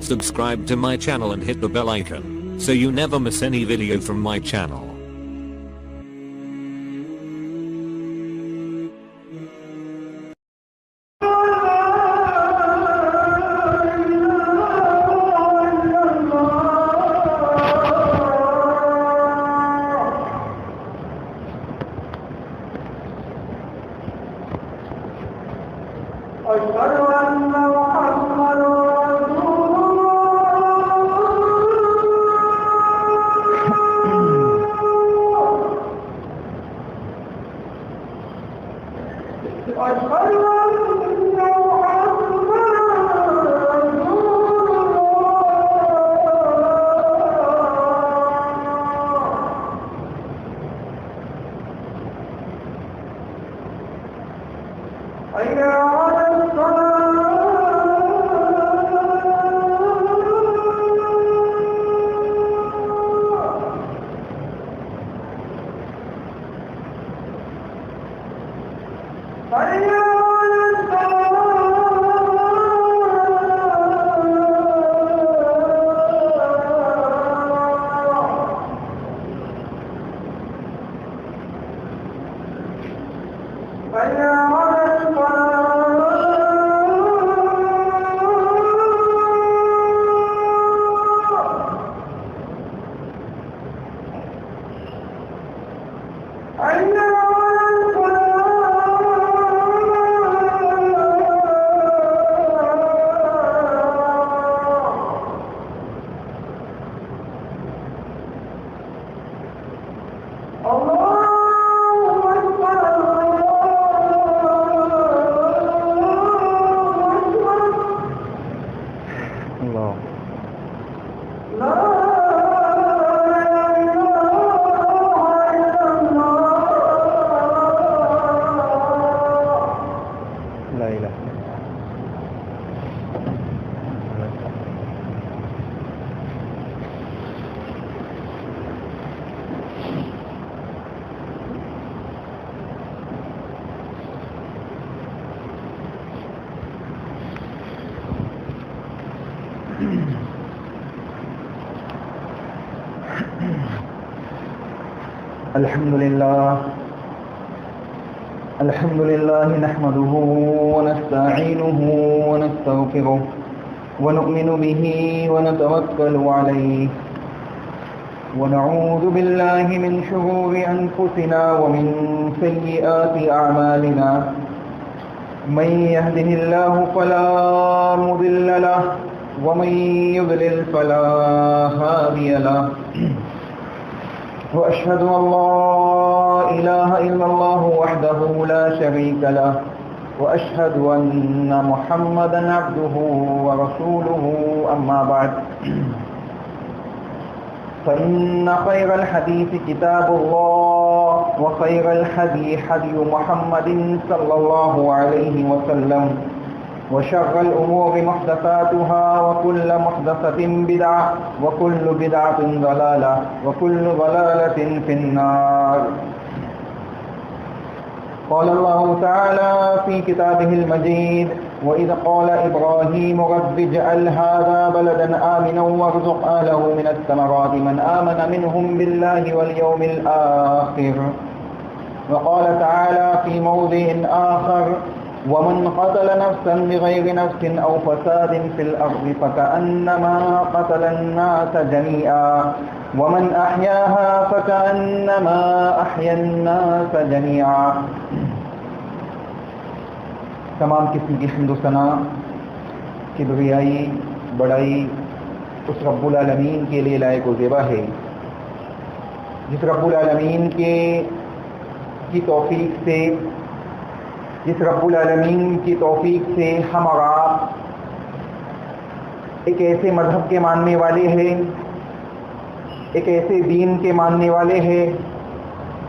Subscribe to my channel and hit the bell icon, so you never miss any video from my channel. الحمد لله نحمده ونستعينه ونستغفره ونؤمن به ونتوكل عليه ونعوذ بالله من شرور أنفسنا ومن سيئات أعمالنا من يهده الله فلا مضل له ومن يضلل فلا هادي له وأشهد أن لا إله إلا الله وحده لا شريك له وأشهد أن محمدا عبده ورسوله أما بعد فإن خير الحديث كتاب الله وخير الهدي هدي محمد صلى الله عليه وسلم وشر الأمور محدثاتها وكل محدثة بدعة وكل بدعة ضلالة وكل ضلالة في النار. قال الله تعالى في كتابه المجيد: وإذ قال إبراهيم رب اجعل هذا بلدا آمنا وارزق أهله من الثمرات من آمن منهم بالله واليوم الآخر. وقال تعالى في موضع آخر: ومن قتل نفسا بغير نفس أو فساد في الأرض فكأنما قتل الناس جميعا ومن أحياها فكأنما أحيا الناس جميعا. تمام قسم کی حمد و ثنا کبریائی بڑائی اس رب العالمین کے لیے لائق و زیبا ہے جس رب العالمین کی توفیق سے ہم اور آپ ایک ایسے مذہب کے ماننے والے ہیں، ایک ایسے دین کے ماننے والے ہیں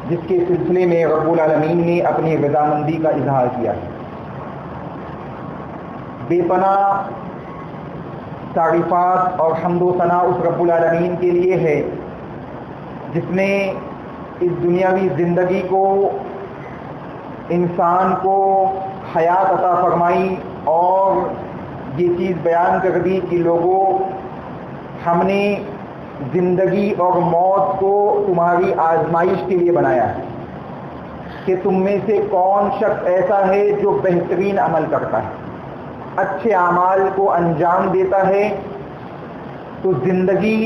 جس کے سلسلے میں رب العالمین نے اپنی رضامندی کا اظہار کیا ہے. بے پناہ تعریفات اور حمد و ثنا اس رب العالمین کے لیے ہے جس نے اس دنیاوی زندگی کو، انسان کو حیات عطا فرمائی اور یہ چیز بیان کر دی کہ لوگوں، ہم نے زندگی اور موت کو تمہاری آزمائش کے لیے بنایا ہے کہ تم میں سے کون شخص ایسا ہے جو بہترین عمل کرتا ہے، اچھے اعمال کو انجام دیتا ہے۔ تو زندگی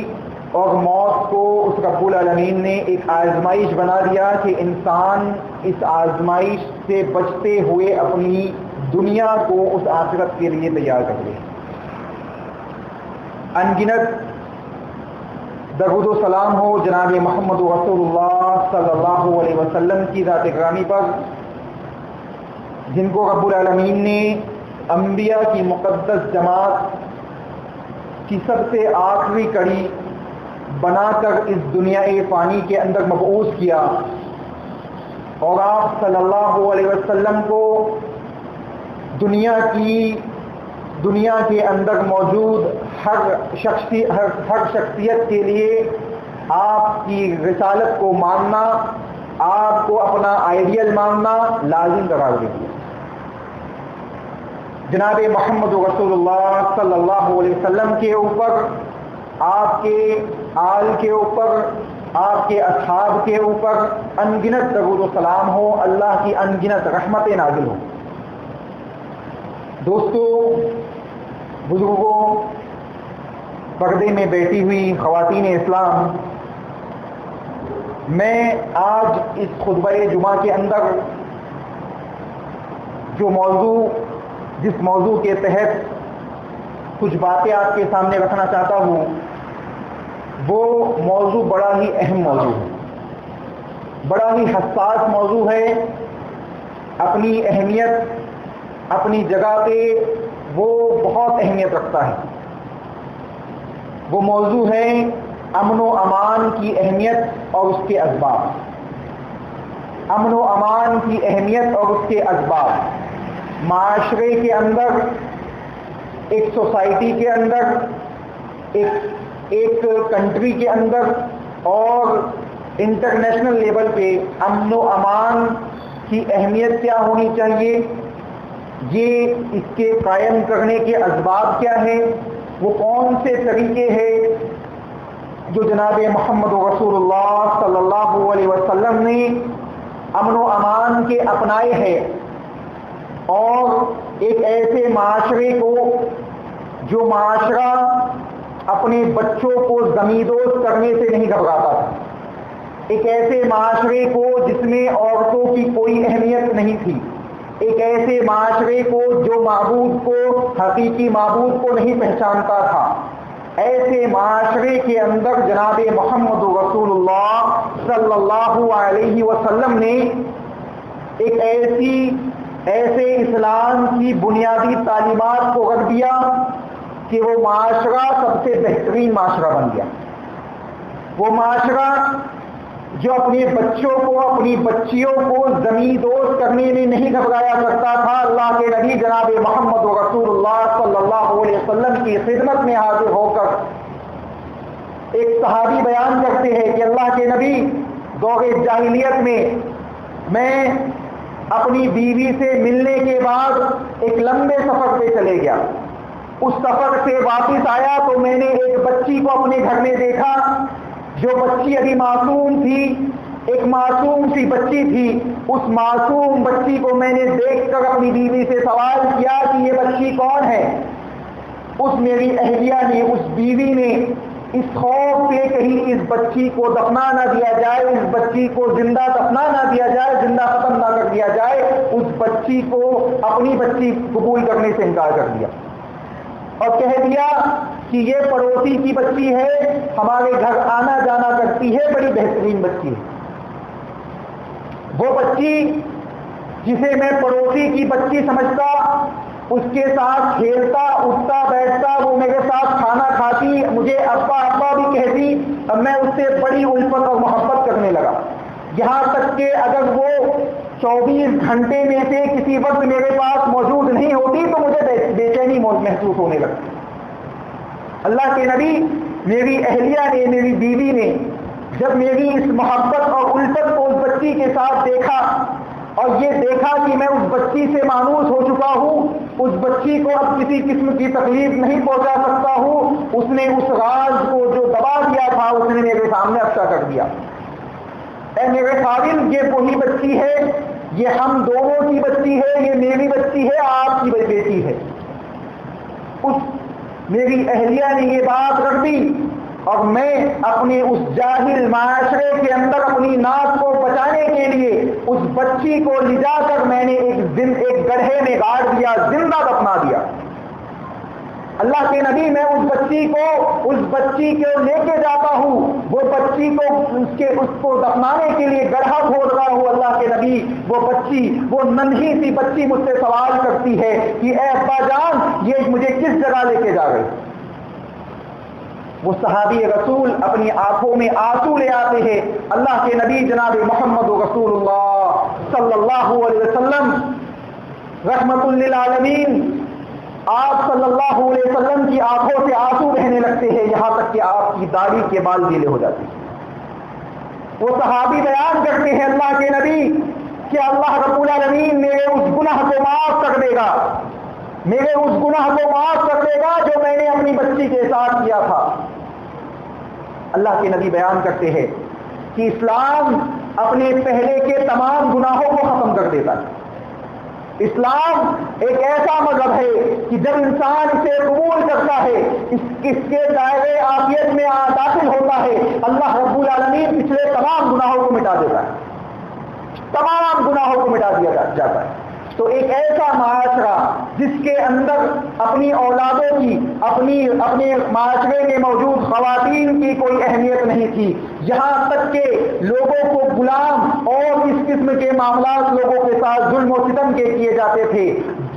اور موت کو اس رب العالمین نے ایک آزمائش بنا دیا کہ انسان اس آزمائش سے بچتے ہوئے اپنی دنیا کو اس آخرت کے لیے تیار کر لے۔ ان گنت درود و سلام ہو جناب محمد رسول اللہ صلی اللہ علیہ وسلم کی ذات گرامی پر، جن کو رب العالمین نے انبیاء کی مقدس جماعت کی سب سے آخری کڑی بنا کر اس دنیا فانی کے اندر مبعوث کیا، اور آپ صلی اللہ علیہ وسلم کو دنیا کے اندر موجود ہر شخصیت کے لیے آپ کی رسالت کو ماننا، آپ کو اپنا آئیڈیل ماننا لازم قرار دے دیا۔ جناب محمد رسول اللہ صلی اللہ علیہ وسلم کے اوپر، آپ کے آل کے اوپر، آپ کے اصحاب کے اوپر ان گنت درود و سلام ہو، اللہ کی ان گنت رحمتیں نازل ہوں۔ دوستو، بزرگوں، پردے میں بیٹھی ہوئی خواتین اسلام، میں آج اس خطبہ جمعہ کے اندر جس موضوع کے تحت کچھ باتیں آپ کے سامنے رکھنا چاہتا ہوں، وہ موضوع بڑا ہی اہم موضوع ہے، بڑا ہی حساس موضوع ہے۔ اپنی اہمیت، اپنی جگہ پہ وہ بہت اہمیت رکھتا ہے۔ وہ موضوع ہے امن و امان کی اہمیت اور اس کے اسباب۔ امن و امان کی اہمیت اور اس کے اسباب معاشرے کے اندر، ایک سوسائٹی کے اندر، ایک کنٹری کے اندر اور انٹرنیشنل لیول پہ امن و امان کی اہمیت کیا ہونی چاہیے، یہ اس کے قائم کرنے کے اسباب کیا ہیں، وہ کون سے طریقے ہیں جو جناب محمد رسول اللہ صلی اللہ علیہ وسلم نے امن و امان کے اپنائے ہیں، اور ایک ایسے معاشرے کو جو معاشرہ اپنے بچوں کو زمیندوز کرنے سے نہیں گھبراتا تھا، ایک ایسے معاشرے کو جس میں عورتوں کی کوئی اہمیت نہیں تھی، ایک ایسے معاشرے کو جو معبود کو، حقیقی معبود کو نہیں پہچانتا تھا، ایسے معاشرے کے اندر جناب محمد رسول اللہ صلی اللہ علیہ وسلم نے ایک ایسے اسلام کی بنیادی تعلیمات کو رکھ دیا کہ وہ معاشرہ سب سے بہترین معاشرہ بن گیا۔ وہ معاشرہ جو اپنے بچوں کو، اپنی بچیوں کو زمیندوز کرنے میں نہیں گھبرایا کرتا تھا، اللہ کے نبی جناب محمد رسول اللہ صلی اللہ علیہ وسلم کی خدمت میں حاضر ہو کر ایک صحابی بیان کرتے ہیں کہ اللہ کے نبی، دور جاہلیت میں اپنی بیوی سے ملنے کے بعد ایک لمبے سفر پہ چلے گیا۔ اس سفر سے واپس آیا تو میں نے ایک بچی کو اپنے گھر میں دیکھا، جو بچی ابھی معصوم تھی، ایک معصوم سی بچی تھی۔ اس معصوم بچی کو میں نے دیکھ کر اپنی بیوی سے سوال کیا کہ یہ بچی کون ہے؟ اس میری اہلیہ نے، اس بیوی نے اس خوف سے کہیں اس بچی کو دفنا نہ دیا جائے، اس بچی کو زندہ دفنا نہ دیا جائے، زندہ ختم نہ کر دیا جائے، اس بچی کو اپنی بچی قبول کرنے سے انکار کر دیا اور کہہ دیا کہ یہ پڑوسی کی بچی ہے، ہمارے گھر آنا جانا کرتی ہے، بڑی بہترین بچی ہے۔ وہ بچی جسے میں پڑوسی کی بچی سمجھتا، اس کے ساتھ کھیلتا، اٹھتا بیٹھتا، وہ میرے ساتھ کھانا کھاتی، مجھے ابا ابا بھی کہتی، اب میں اس سے بڑی الفت اور محبت کرنے لگا، یہاں تک کہ اگر وہ 24 گھنٹے میں سے کسی وقت میرے پاس موجود نہیں ہوتی تو مجھے بے چینی محسوس ہونے لگتی۔ اللہ کے نبی، میری اہلیہ نے، میری بیوی نے جب میری اس محبت اور الفت کو اس بچی کے ساتھ دیکھا اور یہ دیکھا کہ میں اس بچی سے مانوس ہو چکا ہوں، اس بچی کو اب کسی قسم کی تکلیف نہیں پہنچا سکتا ہوں، اس نے اس راز کو جو دبا دیا تھا اس نے میرے سامنے افشا کر دیا۔ اے میرے خادم، یہ وہی بچی ہے، یہ ہم دونوں کی بچی ہے، یہ میری بچی ہے، آپ کی بیٹی ہے۔ اس میری اہلیہ نے یہ بات رکھ دی اور میں اپنے اس جاہل معاشرے کے اندر اپنی ناک کو بچانے کے لیے اس بچی کو لے جا کر میں نے ایک گڑھے میں گاڑ دیا، زندہ دفنا دیا۔ اللہ کے نبی، میں اس بچی کو لے کے جاتا ہوں، وہ بچی کو اس کو دفنانے کے لیے گڑھا کھود رہا ہوں۔ اللہ کے نبی، وہ بچی، وہ ننھی سی بچی مجھ سے سوال کرتی ہے کہ اے ابا جان، یہ مجھے کس جگہ لے کے جا رہے؟ وہ صحابی رسول اپنی آنکھوں میں آنسو لے آتے ہیں۔ اللہ کے نبی جناب محمد رسول اللہ صلی اللہ علیہ وسلم رحمت للعالمین، آپ صلی اللہ علیہ وسلم کی آنکھوں سے آنسو بہنے لگتے ہیں، یہاں تک کہ آپ کی داڑھی کے بال گیلے ہو جاتے ہیں۔ وہ صحابی بیان کرتے ہیں اللہ کے نبی کہ اللہ رب العالمین میرے اس گناہ کو معاف کر دے گا، میرے اس گناہ کو معاف کر دے گا جو میں نے اپنی بچی کے ساتھ کیا تھا۔ اللہ کے نبی بیان کرتے ہیں کہ اسلام اپنے پہلے کے تمام گناہوں کو ختم کر دیتا ہے۔ اسلام ایک ایسا مذہب ہے کہ جب انسان اسے قبول کرتا ہے، اس کے دائرے عافیت میں داخل ہوتا ہے، اللہ رب العالمین پچھلے تمام گناہوں کو مٹا دیتا ہے، تمام گناہوں کو مٹا دیا جاتا ہے۔ تو ایک ایسا معاشرہ جس کے اندر اپنی اولادوں کی، اپنے معاشرے میں موجود خواتین کی کوئی اہمیت نہیں تھی، یہاں تک کہ لوگوں کو غلام اور اس قسم کے معاملات لوگوں کے ساتھ ظلم و ستم کے کیے جاتے تھے،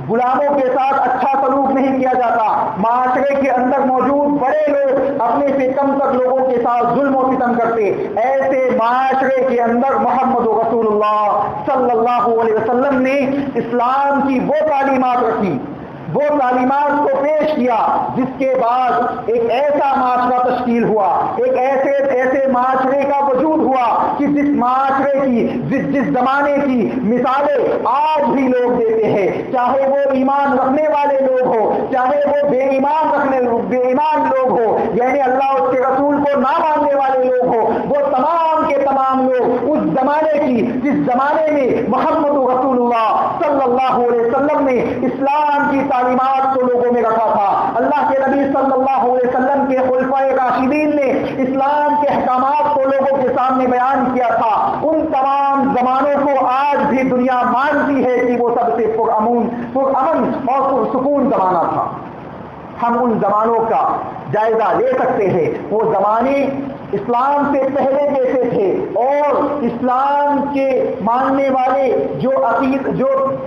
غلاموں کے ساتھ اچھا سلوک نہیں کیا جاتا، معاشرے کے اندر موجود بڑے لوگ اپنے سے کم تک لوگوں کے ساتھ ظلم و ستم کرتے۔ ایسے معاشرے کے اندر محمد رسول اللہ صلی اللہ علیہ وسلم نے اسلام کی وہ تعلیمات رکھی، وہ تعلیمات کو پیش کیا، جس کے بعد ایک ایسا معاشرہ تشکیل ہوا، ایک ایسے معاشرے کا وجود ہوا کہ جس معاشرے کی، جس زمانے کی مثالیں آج بھی لوگ دیتے ہیں، چاہے وہ ایمان رکھنے والے لوگ ہو، چاہے وہ بے ایمان لوگ ہو، یعنی اللہ اس کے رسول کو نہ ماننے والے لوگ ہو، وہ تمام کے تمام لوگ اس زمانے کی، جس زمانے میں محمد رسول اللہ صلی اللہ علیہ وسلم نے اسلام کی تعلیمات کو لوگوں میں رکھا تھا، اللہ کے نبی صلی اللہ علیہ وسلم کے خلفائے راشدین نے اسلام کے احکامات کو لوگوں کے سامنے بیان کیا تھا، ان تمام زمانوں کو آج بھی دنیا مانتی ہے کہ وہ سب سے پرامن اور پرسکون زمانہ تھا۔ ہم ان زمانوں کا جائزہ لے سکتے ہیں، وہ زمانے اسلام سے پہلے جیسے تھے، اور اسلام کے ماننے والے جو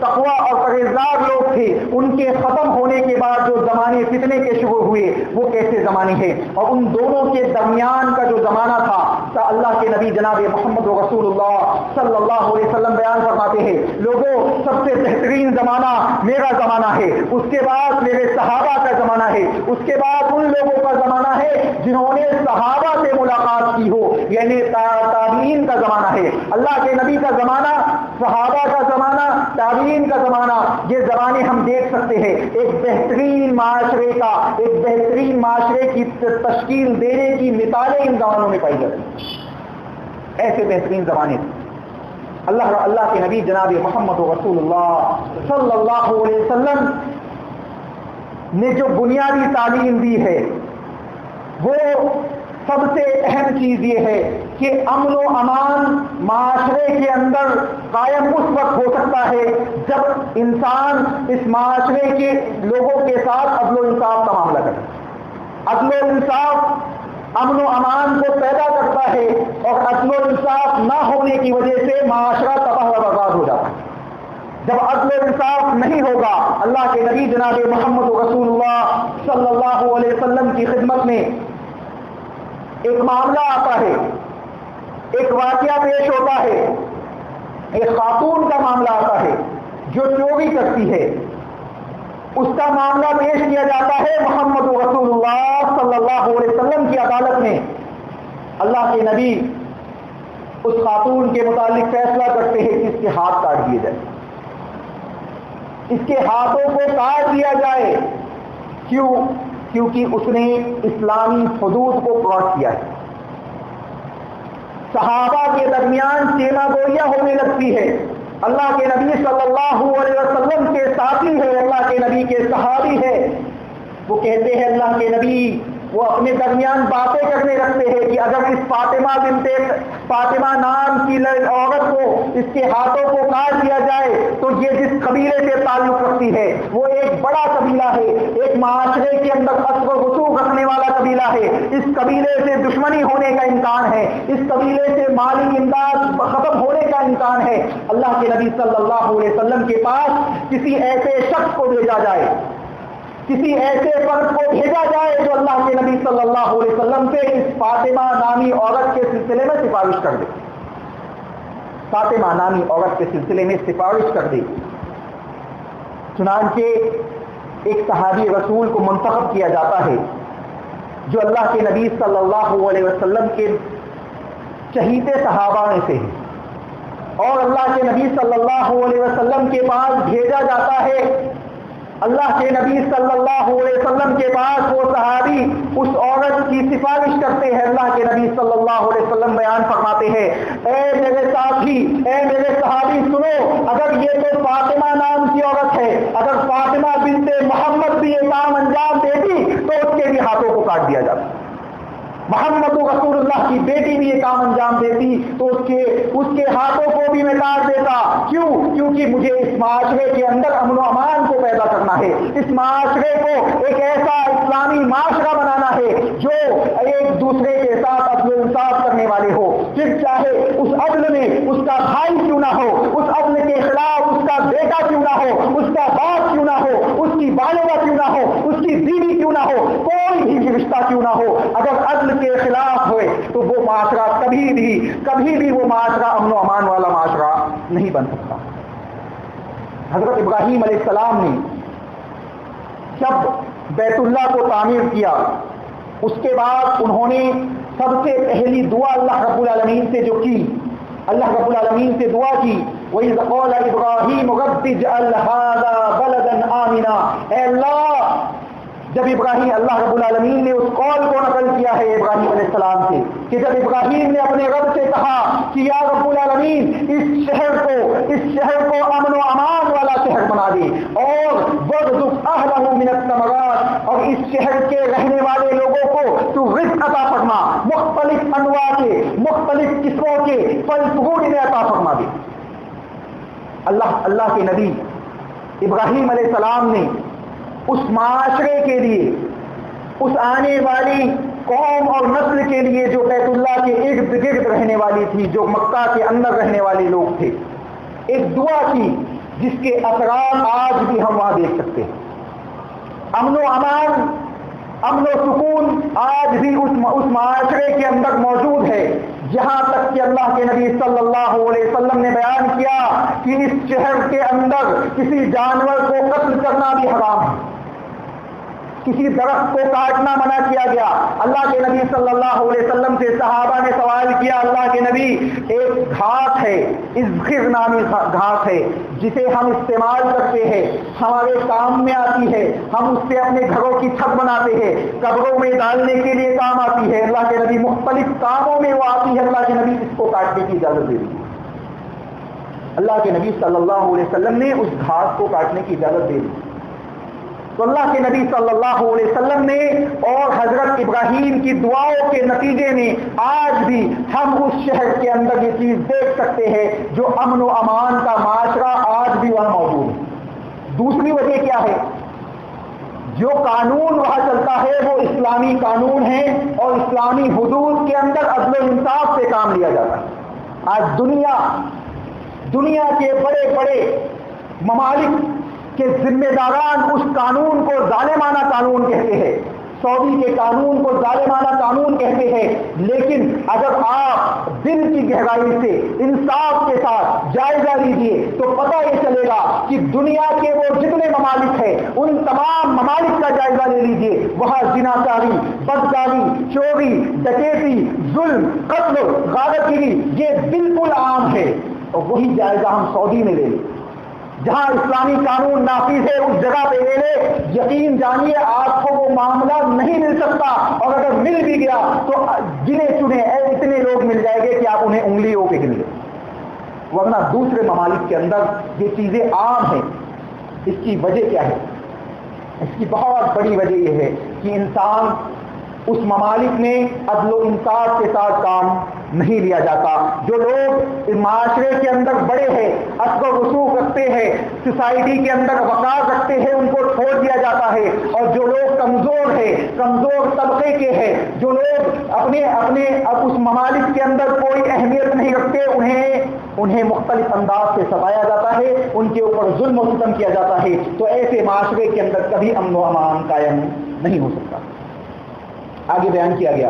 تقویٰ اور پرہیزگار لوگ تھے، ان کے ختم ہونے کے بعد جو زمانے فتنے کے شروع ہوئے وہ کیسے زمانے ہیں، اور ان دونوں کے درمیان کا جو زمانہ تھا، تو اللہ کے نبی جناب محمد رسول اللہ صلی اللہ علیہ وسلم بیان فرماتے ہیں، لوگوں سب سے بہترین زمانہ میرا زمانہ ہے، اس کے بعد میرے صحابہ کا زمانہ ہے، اس کے بعد ان لوگوں کا زمانہ ہے جنہوں نے صحابہ سے ملاقات کی ہو، یعنی تابعین کا زمانہ ہے۔ اللہ کے نبی کا زمانہ، صحابہ کا زمانہ، تابعین کا زمانہ، یہ زمانے ہم دیکھ سکتے ہیں۔ ایک بہترین معاشرے کی تشکیل دینے کی مثالیں ان زمانوں میں پائی جاتی ہیں، ایسے بہترین زمانے تھے۔ اللہ کے نبی جناب محمد رسول اللہ صلی اللہ علیہ وسلم نے جو بنیادی تعلیم دی ہے، وہ سب سے اہم چیز یہ ہے کہ امن و امان معاشرے کے اندر قائم اس وقت ہو سکتا ہے جب انسان اس معاشرے کے لوگوں کے ساتھ عدل و انصاف کا معاملہ کرے۔ عدل و انصاف امن و امان کو پیدا کرتا ہے، اور عدل و انصاف نہ ہونے کی وجہ سے معاشرہ تباہ و برباد ہو جاتا ہے۔ جب عدل و انصاف نہیں ہوگا، اللہ کے نبی جناب محمد رسول اللہ صلی اللہ علیہ وسلم کی خدمت میں ایک معاملہ آتا ہے، ایک واقعہ پیش ہوتا ہے، ایک خاتون کا معاملہ آتا ہے جو چوری کرتی ہے، اس کا معاملہ پیش کیا جاتا ہے محمد رسول اللہ صلی اللہ علیہ وسلم کی عدالت میں۔ اللہ کے نبی اس خاتون کے متعلق فیصلہ کرتے ہیں کہ اس کے ہاتھ کاٹ دیے جائے، اس کے ہاتھوں کو کاٹ دیا جائے. کیوں؟ کیونکہ اس نے اسلامی حدود کو کراس کیا ہے. صحابہ کے درمیان سیما گوئیاں ہونے لگتی ہے. اللہ کے نبی صلی اللہ علیہ وسلم کے ساتھی ہے، اللہ کے نبی کے صحابی ہے. وہ کہتے ہیں اللہ کے نبی، وہ اپنے درمیان باتیں کرنے لگتے ہیں کہ اگر اس فاطمہ نام کی عورت کو اس کے ہاتھوں کو کاٹ دیا جائے تو یہ جس قبیلے سے تعلق رکھتی ہے وہ ایک بڑا قبیلہ ہے، ایک معاشرے کے اندر اثر و رسوخ رکھنے والا قبیلہ ہے، اس قبیلے سے دشمنی ہونے کا امکان ہے، اس قبیلے سے مالی امداد ختم ہونے کا امکان ہے. اللہ کے نبی صلی اللہ علیہ وسلم کے پاس کسی ایسے شخص کو بھیجا جائے، کسی ایسے فرد کو بھیجا جائے جو اللہ کے نبی صلی اللہ علیہ وسلم سے اس فاطمہ نامی عورت کے سلسلے میں سفارش کر دے. فاطمہ نامی عورت کے سلسلے میں سفارش کر دے. چنانچہ ایک صحابی رسول کو منتخب کیا جاتا ہے جو اللہ کے نبی صلی اللہ علیہ وسلم کے چہیتے صحابہ میں سے ہے، اور اللہ کے نبی صلی اللہ علیہ وسلم کے پاس بھیجا جاتا ہے. اللہ کے نبی صلی اللہ علیہ وسلم کے پاس وہ صحابی اس عورت کی سفارش کرتے ہیں. اللہ کے نبی صلی اللہ علیہ وسلم بیان فرماتے ہیں، اے میرے ساتھی، اے میرے صحابی سنو، اگر یہ تو فاطمہ نام کی عورت ہے، اگر فاطمہ بنت محمد بھی یہ کام انجام دیتی تو اس کے بھی ہاتھوں کو کاٹ دیا جاتا. محمد رسول اللہ کی بیٹی بھی یہ کام انجام دیتی تو اس کے ہاتھوں کو بھی میں کاٹ دیتا. کیوں؟ کیونکہ مجھے اس معاشرے کے اندر امن و امان کو پیدا کرنا ہے، اس معاشرے کو ایک ایسا اسلامی معاشرہ بنانا ہے جو ایک دوسرے کے ساتھ عدل و انصاف کرنے والے ہو. پھر چاہے اس عدل میں اس کا بھائی کیوں نہ ہو، اس عدل کے خلاف اس کا بیٹا کیوں نہ ہو، اس کا باپ کیوں نہ ہو، اس کی والدہ کیوں نہ ہو، اس کی بیوی کیوں نہ ہو، کوئی بھی رشتہ کیوں نہ ہو، اگر عدل کے خلاف ہوئے تو وہ معاشرہ کبھی بھی وہ معاشرہ امن و امان والا معاشرہ نہیں بن سکتا. حضرت ابراہیم علیہ السلام نے جب بیت اللہ کو تعمیر کیا، اس کے بعد انہوں نے سب سے پہلی دعا اللہ رب العالمین سے جو کی، اللہ رب العالمین سے دعا کی، وَإِذْ قَالَ إِبْرَاهِيمُ رَبِّ اجْعَلْ هَٰذَا بَلَدًا آمِنًا. اے اللہ، جب اللہ رب العالمین نے اس قول کو نقل کیا ہے ابراہیم علیہ السلام سے کہ جب ابراہیم نے اپنے رب سے کہا کہ یا رب العالمین اس شہر کو امن و امان والا شہر بنا دے، اور وَارْزُقْ أَهْلَهُ مِنَ الثَّمَرَاتِ، اور اس شہر کے رہنے والے لوگوں کو تو رزق عطا فرما، مختلف انواع کے مختلف قسموں کے پھل فروٹ انہیں عطا فرما دے. اللہ کے نبی ابراہیم علیہ السلام نے اس معاشرے کے لیے، اس آنے والی قوم اور نسل کے لیے جو بیت اللہ کے ارد گرد رہنے والی تھی، جو مکہ کے اندر رہنے والے لوگ تھے، ایک دعا کی جس کے اثرات آج بھی ہم وہاں دیکھ سکتے ہیں. امن و امان، امن و سکون آج بھی اس معاشرے کے اندر موجود ہے، یہاں تک کہ اللہ کے نبی صلی اللہ علیہ وسلم نے بیان کیا کہ اس شہر کے اندر کسی جانور کو قتل کرنا بھی حرام ہے، کسی درخت کو کاٹنا منع کیا گیا. اللہ کے نبی صلی اللہ علیہ وسلم سے صحابہ نے سوال کیا، اللہ کے نبی ایک گھاس ہے، اذخر نامی گھاس ہے جسے ہم استعمال کرتے ہیں، ہمارے کام میں آتی ہے، ہم اس سے اپنے گھروں کی چھت بناتے ہیں، قبروں میں ڈالنے کے لیے کام آتی ہے. اللہ کے نبی مختلف کاموں میں وہ آتی ہے، اللہ کے نبی اس کو کاٹنے کی اجازت دے دی. اللہ کے نبی صلی اللہ علیہ وسلم نے اس گھاس کو کاٹنے کی اجازت دے دی. تو اللہ کے نبی صلی اللہ علیہ وسلم نے اور حضرت ابراہیم کی دعاؤں کے نتیجے میں آج بھی ہم اس شہر کے اندر یہ چیز دیکھ سکتے ہیں جو امن و امان کا معاشرہ آج بھی وہاں موجود ہے. دوسری وجہ کیا ہے؟ جو قانون وہاں چلتا ہے وہ اسلامی قانون ہے اور اسلامی حدود کے اندر عدل و انصاف سے کام لیا جاتا ہے. آج دنیا کے بڑے بڑے ممالک کے ذمہ داران اس قانون کو ظالمانہ قانون کہتے ہیں. سعودی کے قانون کو ظالمانہ قانون کہتے ہیں، لیکن اگر آپ دل کی گہرائی سے انصاف کے ساتھ جائزہ لیجیے تو پتہ یہ چلے گا کہ دنیا کے وہ جتنے ممالک ہیں ان تمام ممالک کا جائزہ لے لیجیے، وہاں زناکاری، بدکاری، چوری، ڈکیتی، ظلم، قتل، غارت گیری یہ بالکل عام ہے۔ اور وہی جائزہ ہم سعودی میں لے لیں، جہاں اسلامی قانون نافذ ہے اس جگہ پہ لے لے، یقین جانیے آپ کو وہ معاملہ نہیں مل سکتا، اور اگر مل بھی گیا تو گنے چنے اتنے لوگ مل جائیں گے کہ آپ انہیں انگلیوں پہ گن لیں، ورنہ دوسرے ممالک کے اندر یہ چیزیں عام ہیں۔ اس کی وجہ کیا ہے؟ اس کی بہت بڑی وجہ یہ ہے کہ انسان اس ممالک میں عدل و انصاف کے ساتھ کام نہیں لیا جاتا۔ جو لوگ معاشرے کے اندر بڑے ہیں، اثر و رسوخ رکھتے ہیں، سوسائٹی کے اندر وقار رکھتے ہیں، ان کو چھوڑ دیا جاتا ہے، اور جو لوگ کمزور ہیں، کمزور طبقے کے ہیں، جو لوگ اپنے اس ممالک کے اندر کوئی اہمیت نہیں رکھتے، انہیں مختلف انداز سے ستایا جاتا ہے، ان کے اوپر ظلم و ستم کیا جاتا ہے، تو ایسے معاشرے کے اندر کبھی امن و امان قائم نہیں ہو سکتا۔ آگے بیان کیا گیا،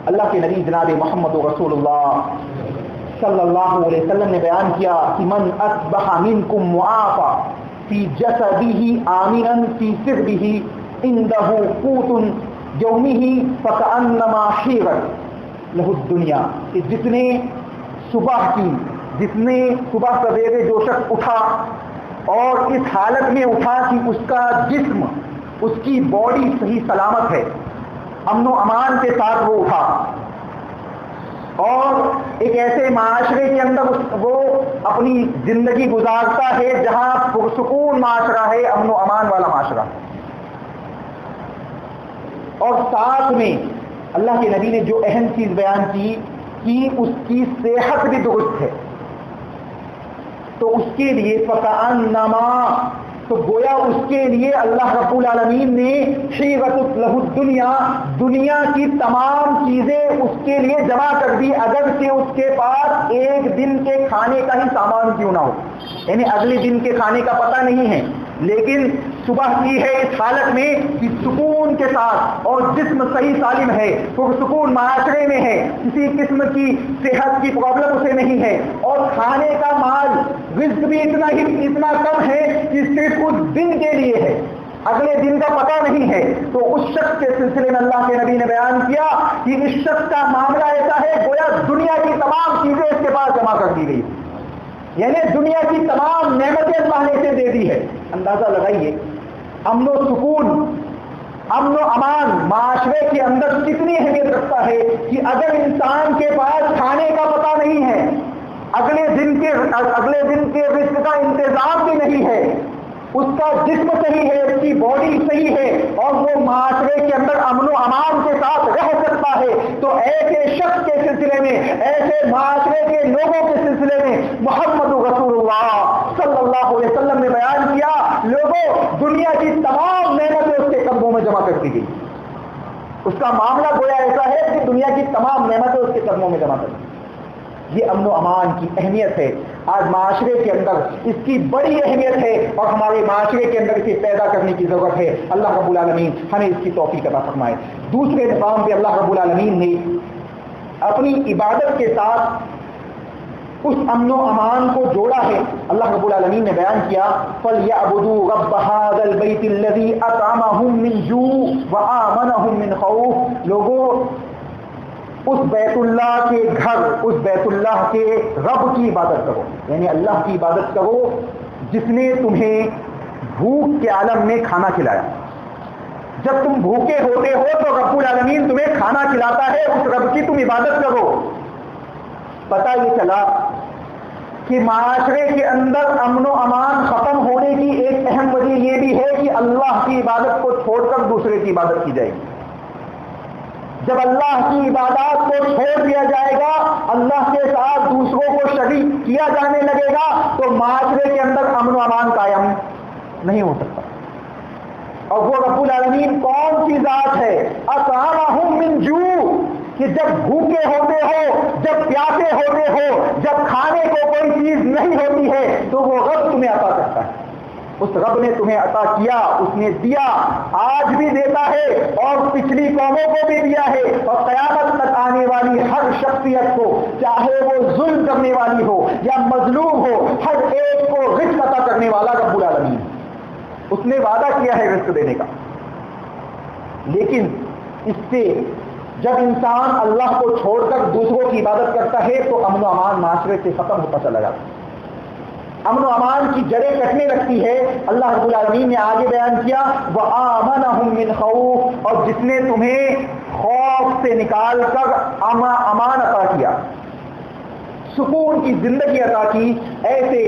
اللہ کے نبی جناب محمد رسول اللہ صلی اللہ علیہ وسلم نے بیان کیا کہ من اصبح منکم معافا فی جسدہ آمنا فی سربہ عنده قوت یومہ فکأنما حیرت لہ الدنیا، کہ جس نے صبح سویرے جو شخص اٹھا اور اس حالت میں اٹھا کہ اس کا جسم، اس کی باڈی صحیح سلامت ہے، امن و امان کے ساتھ وہ اٹھا، اور ایک ایسے معاشرے کے اندر وہ اپنی زندگی گزارتا ہے جہاں پرسکون معاشرہ ہے، امن و امان والا معاشرہ، اور ساتھ میں اللہ کے نبی نے جو اہم چیز بیان کی کہ اس کی صحت بھی درست ہے، تو اس کے لیے فکأنما، تو گویا اس کے لیے اللہ رب العالمین نے حیرت لہ الدنیا، دنیا کی تمام چیزیں اس کے لیے جمع کر دی، اگر کہ اس کے پاس ایک دن کے کھانے کا ہی سامان کیوں نہ ہو، یعنی اگلے دن کے کھانے کا پتہ نہیں ہے، لیکن صبح کی ہے اس حالت میں کہ سکون کے ساتھ اور جسم صحیح سالم ہے، پرسکون معاشرے میں ہے، کسی قسم کی صحت کی پرابلم اسے نہیں ہے، اور کھانے کا مال رزق بھی اتنا کم ہے کہ صرف اس دن کے لیے ہے، اگلے دن کا پتہ نہیں ہے، تو اس شخص کے سلسلے میں اللہ کے نبی نے بیان کیا کہ اس شخص کا معاملہ ایسا ہے گویا دنیا کی تمام چیزیں اس کے پاس جمع کر دی گئی، یعنی دنیا کی تمام نعمتیں اللہ نے اسے دے دی ہے۔ اندازہ لگائیے امن و سکون، امن و امان معاشرے کے اندر کتنی اہمیت رکھتا ہے کہ اگر انسان کے پاس کھانے کا پتہ نہیں ہے، اگلے دن کے رزق کا انتظام بھی نہیں ہے، اس کا جسم صحیح ہے، اس کی باڈی صحیح ہے، اور وہ معاشرے کے اندر امن و امان کے ساتھ رہ سکتا ہے، تو ایسے شخص کے سلسلے میں، ایسے معاشرے کے لوگوں کے سلسلے میں محمد رسول اللہ صلی اللہ علیہ وسلم نے بیان کیا، لوگوں دنیا کی تمام نعمتیں اس کے قدموں میں جمع کر دی گئی، اس کا معاملہ گویا ایسا ہے کہ دنیا کی تمام نعمتیں اس کے قدموں میں جمع کر دی۔ یہ امن و امان کی اہمیت ہے، آج معاشرے کے اندر اس کی بڑی اہمیت ہے، اور ہمارے معاشرے کے اندر اسے پیدا کرنے کی ضرورت ہے۔ اللہ رب العالمین ہمیں اس کی توفیق عطا فرمائے۔ دوسرے مقام پہ اللہ رب العالمین نے اپنی عبادت کے ساتھ اس امن و امان کو جوڑا ہے۔ اللہ رب العالمین نے بیان کیا فَلْيَعْبُدُوا رَبَّ هَذَا الْبَيْتِ الَّذِي أَطْعَمَهُم مِّن جُوعٍ وَآمَنَهُم مِّن خَوْفٍ، لوگوں اس بیت اللہ کے گھر، اس بیت اللہ کے رب کی عبادت کرو، یعنی اللہ کی عبادت کرو جس نے تمہیں بھوک کے عالم میں کھانا کھلایا۔ جب تم بھوکے ہوتے ہو تو رب العالمین تمہیں کھانا کھلاتا ہے، اس رب کی تم عبادت کرو۔ پتہ یہ چلا کہ معاشرے کے اندر امن و امان ختم ہونے کی ایک اہم وجہ یہ بھی ہے کہ اللہ کی عبادت کو چھوڑ کر دوسرے کی عبادت کی جائے گی۔ جب اللہ کی عبادات کو چھوڑ دیا جائے گا، اللہ کے ساتھ دوسروں کو شریک کیا جانے لگے گا، تو معاشرے کے اندر امن و امان قائم نہیں ہو سکتا۔ اور وہ رب العالمین کون سی ذات ہے؟ اطعمہم من جوع، کہ جب بھوکے ہوتے ہو، جب پیاسے ہوتے ہو، جب کھانے کو کوئی چیز نہیں ہوتی ہے، تو وہ رب تمہیں عطا کرتا ہے۔ اس رب نے تمہیں عطا کیا، اس نے دیا، آج بھی دیتا ہے اور پچھلی قوموں کو بھی دیا ہے، اور قیامت تک آنے والی ہر شخصیت کو، چاہے وہ ظلم کرنے والی ہو یا مظلوم ہو، ہر ایک کو رزق عطا کرنے والا رب العالمین، اس نے وعدہ کیا ہے رزق دینے کا۔ لیکن اس سے جب انسان اللہ کو چھوڑ کر دوسروں کی عبادت کرتا ہے تو امن و امان معاشرے سے ختم ہوتا چلا جاتا ہے، امن و امان کی جڑیں کٹنے لگتی ہے۔ اللہ رب العالمین نے آگے بیان کیا وَآمَنَهُم مِّنْ خَوْفٍ، اور جس نے تمہیں خوف سے نکال کر امان عطا کیا، سکون کی زندگی عطا کی، ایسے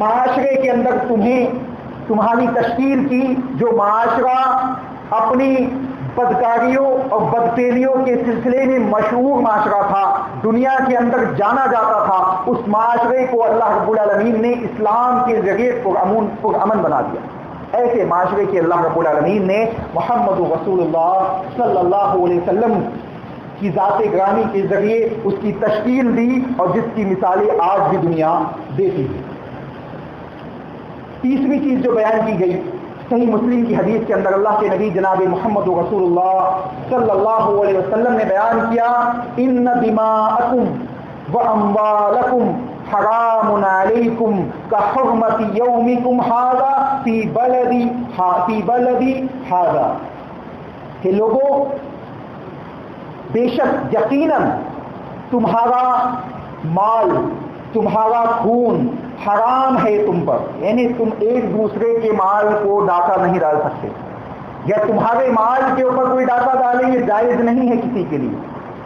معاشرے کے اندر تمہاری تشکیل کی جو معاشرہ اپنی بدکاریوں اور بدفعلیوں کے سلسلے میں مشہور معاشرہ تھا، دنیا کے اندر جانا جاتا تھا، اس معاشرے کو اللہ رب العالمین نے اسلام کے ذریعے پرامن بنا دیا۔ ایسے معاشرے کے اللہ رب العالمین نے محمد رسول اللہ صلی اللہ علیہ وسلم کی ذات گرامی کے ذریعے اس کی تشکیل دی، اور جس کی مثالیں آج بھی دنیا دیتی ہے۔ تیسری چیز جو بیان کی گئی، صحیح مسلم کی حدیث کے اندر اللہ کے نبی جناب محمد رسول اللہ صلی اللہ علیہ وسلم نے بیان کیا ان دماءکم واموالکم حرام علیکم کحرمت یومکم ھذا فی بلدی ھذا، کہ لوگوں بے شک یقیناً تمہارا مال، تمہارا خون حرام ہے تم پر، یعنی تم ایک دوسرے کے مال کو ڈاکہ نہیں ڈال سکتے، یا تمہارے مال کے اوپر کوئی ڈاکہ ڈالیں یہ جائز نہیں ہے کسی کے لیے،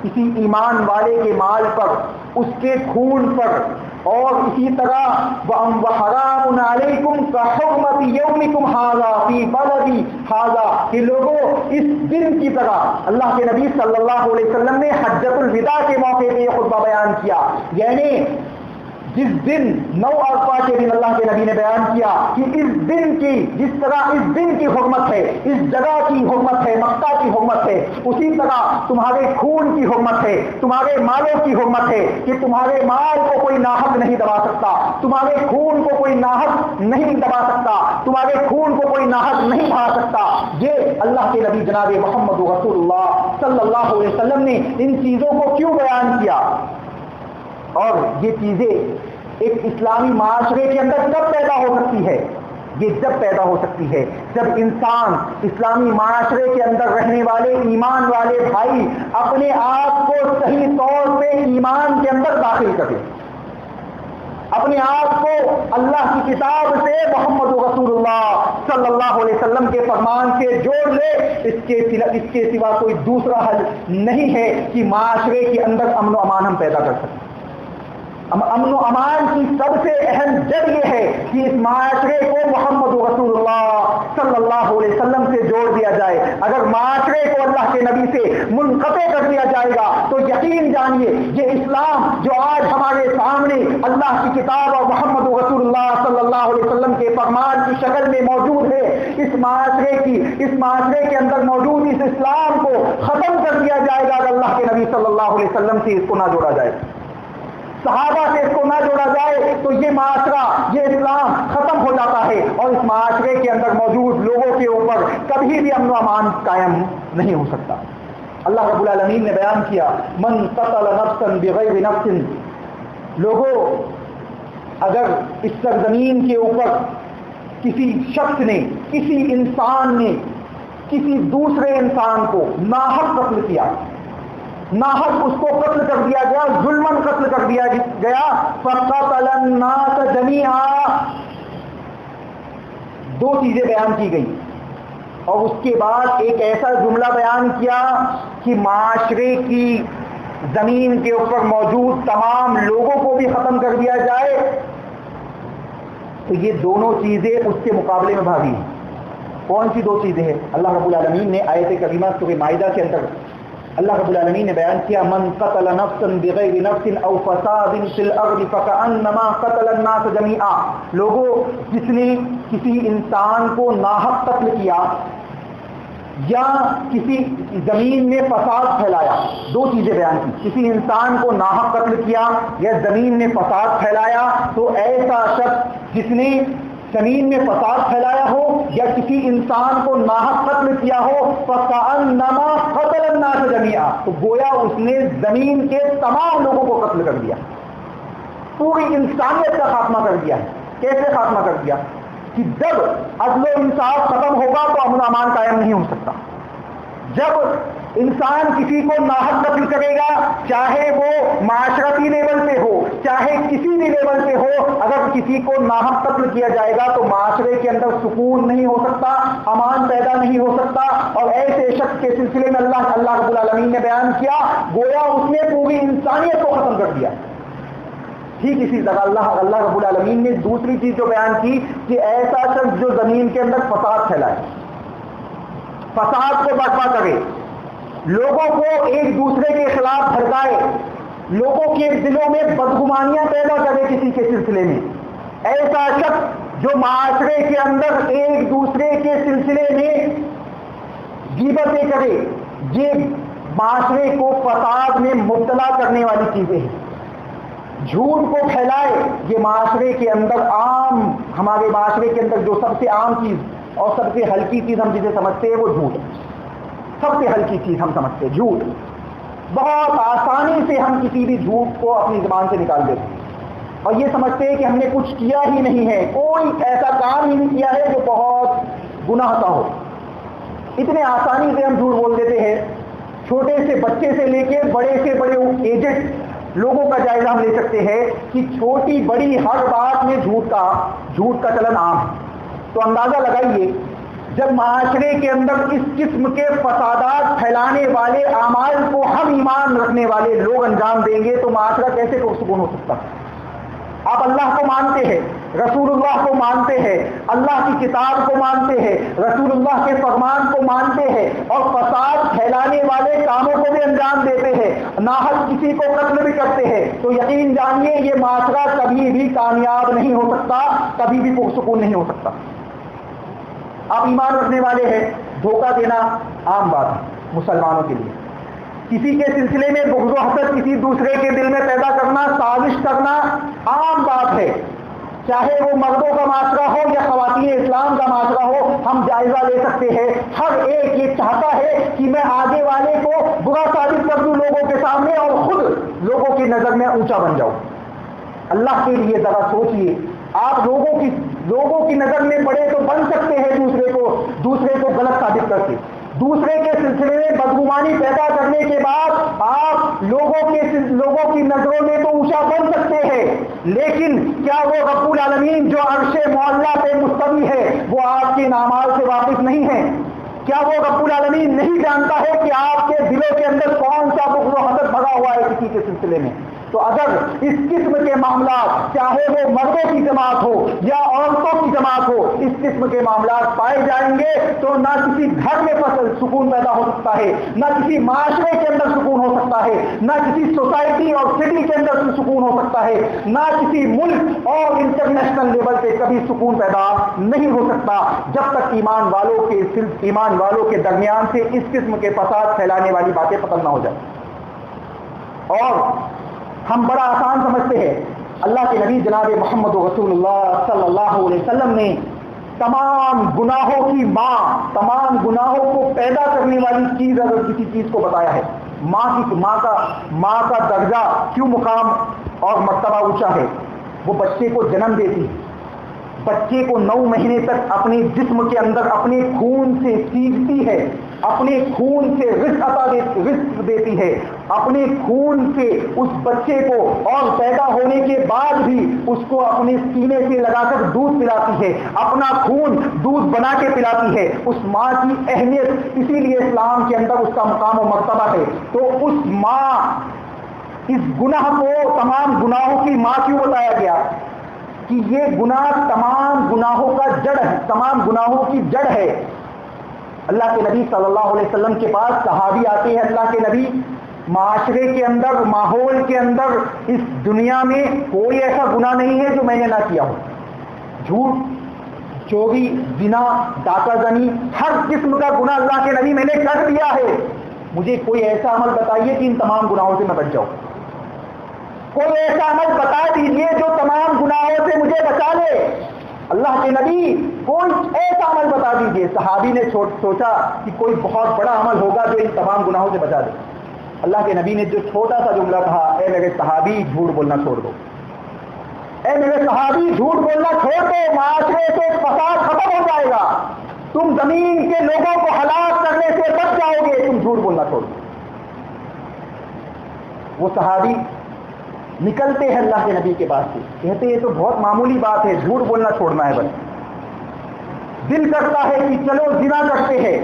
کسی ایمان والے کے مال پر، اس کے خون پر، اور اسی طرح وَحَرَامٌ عَلَيْكُمْ كَحُرْمَةِ يَوْمِكُمْ هَذَا فِي بَلَدِ هَذَا، کہ لوگوں اس دن کی طرح اللہ کے نبی صلی اللہ علیہ وسلم نے حجۃ الوداع کے موقع پہ یہ خطبہ بیان کیا، یعنی جس دن 9 عرفہ کے دن اللہ کے نبی نے بیان کیا کہ اس دن کی، جس طرح اس دن کی حرمت ہے، اس جگہ کی حرمت ہے، مکہ کی حرمت ہے، اسی طرح تمہارے خون کی حرمت ہے، تمہارے مالوں کی حرمت ہے، کہ تمہارے مال کو کوئی ناحق نہیں دبا سکتا، تمہارے خون کو کوئی ناحق نہیں دبا سکتا، تمہارے خون کو کوئی ناحق نہیں بہا سکتا۔ یہ اللہ کے نبی جناب محمد رسول اللہ صلی اللہ علیہ وسلم نے ان چیزوں کو کیوں بیان کیا، اور یہ چیزیں ایک اسلامی معاشرے کے اندر کب پیدا ہو سکتی ہے؟ یہ جب پیدا ہو سکتی ہے جب انسان اسلامی معاشرے کے اندر رہنے والے ایمان والے بھائی اپنے آپ کو صحیح طور پہ ایمان کے اندر داخل کرے، اپنے آپ کو اللہ کی کتاب سے محمد رسول اللہ صلی اللہ علیہ وسلم کے فرمان سے جوڑ لے۔ اس کے سوا کوئی دوسرا حل نہیں ہے کہ معاشرے کے اندر امن و امان ہم پیدا کر سکیں۔ امن و امان کی سب سے اہم جڑ یہ ہے کہ اس معاشرے کو محمد رسول اللہ صلی اللہ علیہ وسلم سے جوڑ دیا جائے۔ اگر معاشرے کو اللہ کے نبی سے منقطع کر دیا جائے گا تو یقین جانیے یہ اسلام جو آج ہمارے سامنے اللہ کی کتاب اور محمد رسول اللہ صلی اللہ علیہ وسلم کے فرمان کی شکل میں موجود ہے، اس معاشرے کے اندر موجود اس اسلام کو ختم کر دیا جائے گا اگر اللہ کے نبی صلی اللہ علیہ وسلم سے اس کو نہ جوڑا جائے، صحابہ سے اس کو نہ جوڑا جائے، تو یہ معاشرہ، یہ اسلام ختم ہو جاتا ہے، اور اس معاشرے کے اندر موجود لوگوں کے اوپر کبھی بھی امن و امان قائم نہیں ہو سکتا۔ اللہ رب العالمین نے بیان کیا من قتل نفسا بغیر نفس، لوگوں اگر اس سرزمین کے اوپر کسی شخص نے، کسی انسان نے کسی دوسرے انسان کو ناحق قتل کیا، ناحق اس کو قتل کر دیا گیا، ظلماً قتل کر دیا گیا، فقتل الناس جميعا، دو چیزیں بیان کی گئی، اور اس کے بعد ایک ایسا جملہ بیان کیا کہ معاشرے کی زمین کے اوپر موجود تمام لوگوں کو بھی ختم کر دیا جائے، تو یہ دونوں چیزیں اس کے مقابلے میں بھاگی ہیں۔ کون سی دو چیزیں ہیں؟ اللہ رب العالمین نے آیت کریمہ سورہ مائدہ کے اندر اللہ رب العالمین نے بیان کیا من قتل نفسا بغیر نفس او فساد فی الارض فکأنما قتل الناس جميعا، لوگوں جس نے کسی انسان کو ناحق قتل کیا یا کسی زمین میں فساد پھیلایا، دو چیزیں بیان کی، کسی انسان کو ناحق قتل کیا یا زمین میں فساد پھیلایا، تو ایسا شخص جس نے زمین میں فساد پھیلایا ہو یا کسی انسان کو ناحق قتل کیا ہو فَكَأَنَّمَا قَتَلَ النَّاسَ جَمِيعًا، تو گویا اس نے زمین کے تمام لوگوں کو قتل کر دیا، پوری انسانیت کا خاتمہ کر دیا ہے۔ کیسے خاتمہ کر دیا؟ کہ جب عدل و انصاف ختم ہوگا تو امن و امان قائم نہیں ہو سکتا۔ جب انسان کسی کو ناحق قتل کرے گا، چاہے وہ معاشرتی لیول پہ ہو چاہے کسی بھی لیول پہ ہو، اگر کسی کو ناحق قتل کیا جائے گا تو معاشرے کے اندر سکون نہیں ہو سکتا، امان پیدا نہیں ہو سکتا۔ اور ایسے شخص کے سلسلے میں اللہ رب العالمین نے بیان کیا، گویا اس نے پوری انسانیت کو ختم کر دیا۔ ٹھیک اسی طرح اللہ رب العالمین نے دوسری چیز جو بیان کی کہ ایسا شخص جو زمین کے اندر فساد پھیلائے، فساد کو برپا کرے، لوگوں کو ایک دوسرے کے خلاف بھڑکائے، لوگوں کے دلوں میں بدگمانیاں پیدا کرے کسی کے سلسلے میں، ایسا شخص جو معاشرے کے اندر ایک دوسرے کے سلسلے میں غیبتیں کرے، یہ معاشرے کو فساد میں مبتلا کرنے والی چیزیں ہیں۔ جھوٹ کو پھیلائے، یہ معاشرے کے اندر عام، ہمارے معاشرے کے اندر جو سب سے عام چیز اور سب سے ہلکی چیز ہم جسے سمجھتے ہیں وہ جھوٹ ہے۔ سب سے ہلکی چیز ہم سمجھتے ہیں جھوٹ، بہت آسانی سے ہم کسی بھی جھوٹ کو اپنی زبان سے نکال دیتے ہیں اور یہ سمجھتے ہیں کہ ہم نے کچھ کیا ہی نہیں ہے، کوئی ایسا کام ہی نہیں کیا ہے جو بہت گناہ کا ہو، اتنے آسانی سے ہم جھوٹ بول دیتے ہیں۔ چھوٹے سے بچے سے لے کے بڑے سے بڑے ایجڈ لوگوں کا جائزہ ہم لے سکتے ہیں کہ چھوٹی بڑی ہر بات میں جھوٹ کا چلن عام ہے۔ تو اندازہ لگائیے جب معاشرے کے اندر اس قسم کے فسادات پھیلانے والے اعمال کو ہم ایمان رکھنے والے لوگ انجام دیں گے تو معاشرہ کیسے پرسکون ہو سکتا ہے؟ آپ اللہ کو مانتے ہیں، رسول اللہ کو مانتے ہیں، اللہ کی کتاب کو مانتے ہیں، رسول اللہ کے فرمان کو مانتے ہیں اور فساد پھیلانے والے کاموں کو بھی انجام دیتے ہیں، ناحق کسی کو قتل بھی کرتے ہیں، تو یقین جانیے یہ معاشرہ کبھی بھی کامیاب نہیں ہو سکتا، کبھی بھی پرسکون نہیں ہو سکتا۔ آپ ایمان رکھنے والے ہیں، دھوکہ دینا عام بات ہے مسلمانوں کے لیے، کسی کے سلسلے میں بغض و حسد کسی دوسرے کے دل میں پیدا کرنا، سازش کرنا عام بات ہے، چاہے وہ مردوں کا معاشرہ ہو یا خواتین اسلام کا معاشرہ ہو، ہم جائزہ لے سکتے ہیں۔ ہر ایک یہ چاہتا ہے کہ میں آگے والے کو برا ثابت کر دوں لوگوں کے سامنے اور خود لوگوں کی نظر میں اونچا بن جاؤں۔ اللہ کے لیے ذرا سوچئے، آپ لوگوں کی نظر میں بڑے تو بن سکتے ہیں دوسرے کو غلط ثابت کر کے، دوسرے کے سلسلے میں بدگمانی پیدا کرنے کے بعد آپ لوگوں کی نظروں میں تو اونچا بن سکتے ہیں، لیکن کیا وہ رب العالمین جو عرش معلیٰ پہ مستوی ہے وہ آپ کے اعمال سے واقف نہیں ہے؟ کیا وہ رب العالمین نہیں جانتا ہے کہ آپ کے دلوں کے اندر کون سا بغض و حسد بھرا ہوا ہے کسی کے سلسلے میں؟ تو اگر اس قسم کے معاملات، چاہے وہ مردوں کی جماعت ہو یا عورتوں کی جماعت ہو، اس قسم کے معاملات پائے جائیں گے تو نہ کسی گھر میں سکون پیدا ہو سکتا ہے، نہ کسی معاشرے کے اندر سکون ہو سکتا ہے، نہ کسی سوسائٹی اور سٹی کے اندر سکون ہو سکتا ہے، نہ کسی ملک اور انٹرنیشنل لیول پہ کبھی سکون پیدا نہیں ہو سکتا جب تک ایمان والوں کے درمیان سے اس قسم کے فساد پھیلانے والی باتیں ختم نہ ہو جائیں۔ اور ہم بڑا آسان سمجھتے ہیں، اللہ کے نبی جناب محمد رسول اللہ صلی اللہ علیہ وسلم نے تمام گناہوں کی ماں، تمام گناہوں کو پیدا کرنے والی چیز اگر کسی چیز کو بتایا ہے، ماں کا درجہ کیوں مقام اور مرتبہ اونچا ہے؟ وہ بچے کو جنم دیتی ہے، بچے کو 9 مہینے تک اپنے جسم کے اندر اپنے خون سے سیچتی ہے، اپنے خون سے رزق دیتی ہے، اپنے خون سے اس بچے کو اور پیدا ہونے کے بعد بھی اس کو اپنے سینے سے لگا کر دودھ پلاتی ہے، اپنا خون دودھ بنا کے پلاتی ہے۔ اس ماں کی اہمیت اسی لیے اسلام کے اندر اس کا مقام و مرتبہ ہے۔ تو اس ماں، اس گناہ کو تمام گناہوں کی ماں کیوں بتایا گیا؟ کہ یہ گناہ تمام گناہوں کا جڑ ہے، تمام گناہوں کی جڑ ہے۔ اللہ کے نبی صلی اللہ علیہ وسلم کے پاس صحابی آتے ہیں، اللہ کے نبی، معاشرے کے اندر، ماحول کے اندر، اس دنیا میں کوئی ایسا گناہ نہیں ہے جو میں نے نہ کیا ہو، جھوٹ، چوری، زنا، ڈاکہ زنی، ہر قسم کا گناہ اللہ کے نبی میں نے کر دیا ہے، مجھے کوئی ایسا عمل بتائیے کہ ان تمام گناہوں سے میں بچ جاؤں، کوئی ایسا عمل بتا دیجئے جو تمام گناہوں سے مجھے بچا لے۔ اللہ کے نبی کوئی ایسا عمل بتا دیجئے. صحابی نے سوچا کہ کوئی بہت بڑا عمل ہوگا جو ان تمام گناہوں سے بچا دے. اللہ کے نبی نے جو چھوٹا سا جملہ کہا, اے میرے صحابی جھوٹ بولنا چھوڑ دو, اے میرے صحابی جھوٹ بولنا چھوڑ دو, معاشرے سے فساد ختم ہو جائے گا, تم زمین کے لوگوں کو ہلاک کرنے سے بچ جاؤ گے, تم جھوٹ بولنا چھوڑ دو. وہ صحابی نکلتے ہیں اللہ کے نبی کے پاس سے, کہتے یہ تو بہت معمولی بات ہے, جھوٹ بولنا چھوڑنا ہے بس. دل کرتا ہے کہ چلو زنا کرتے ہیں,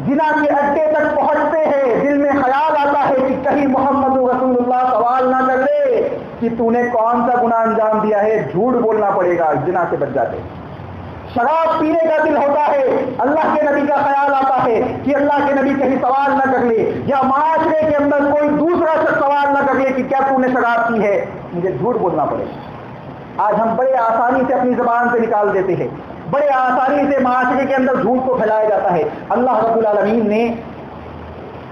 زنا کے اڈے تک پہنچتے ہیں, دل میں خیال آتا ہے کہ کہیں محمد رسول اللہ سوال نہ کر لے کہ تو نے کون سا گناہ انجام دیا ہے, جھوٹ بولنا پڑے گا, زنا سے بچ جاتے. شراب پینے کا دل ہوتا ہے, اللہ کے نبی کا خیال آتا ہے کہ اللہ کے نبی کہیں سوال نہ کر لے, یا معاشرے کے اندر کوئی دوسرا شخص سوال نہ کر لے کہ کیا تو نے شراب پی ہے, مجھے جھوٹ بولنا پڑے گا. آج ہم بڑے آسانی سے اپنی زبان سے نکال دیتے ہیں, بڑے آسانی سے معاشرے کے اندر جھوٹ کو پھیلایا جاتا ہے. اللہ رب العالمین نے